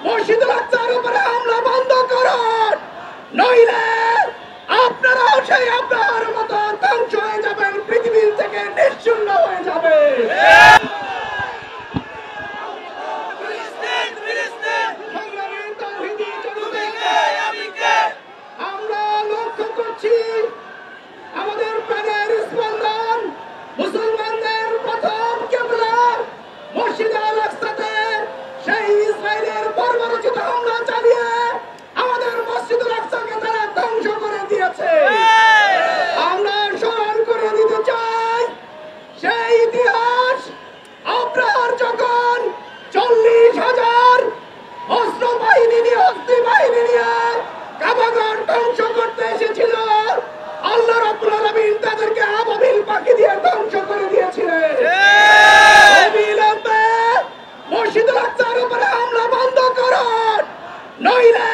মসজিদুল আকসার উপরে হামলা বন্ধ করুন, নইলে আপনারাও সেই আপনার মতো ধ্বংস হয়ে যাবেন, পৃথিবী থেকে নিশ্চিহ্ন হয়ে যাবে। আমরা লক্ষ্য করছি আমাদের প্রাণের স্পন্দন মুসলমানদের প্রথম কিবলা মসজিদ আল আকসাতে সেই ইসরায়েলের বর্বরোচিত হামলা চালিয়ে আমাদের মসজিদুল আকসাকে তারা ধ্বংস করে দিয়েছে। আমরা স্মরণ করে দিতে চাই সেই ইতিহাস। আব্রাহার যখন 40,000 অস্ত্র বাহিনী নিয়ে অস্ত্র বাহিনী নিয়ে কাবাগর ধ্বংস করতে এসেছিল, আল্লাহ রাব্বুল আলামিন তাদেরকে আবাবিল পাখি দিয়ে ধ্বংস করে দিয়েছিলেন। অবিলম্বে মসজিদুল আকসার উপরে হামলা বন্ধ করুন, নইলে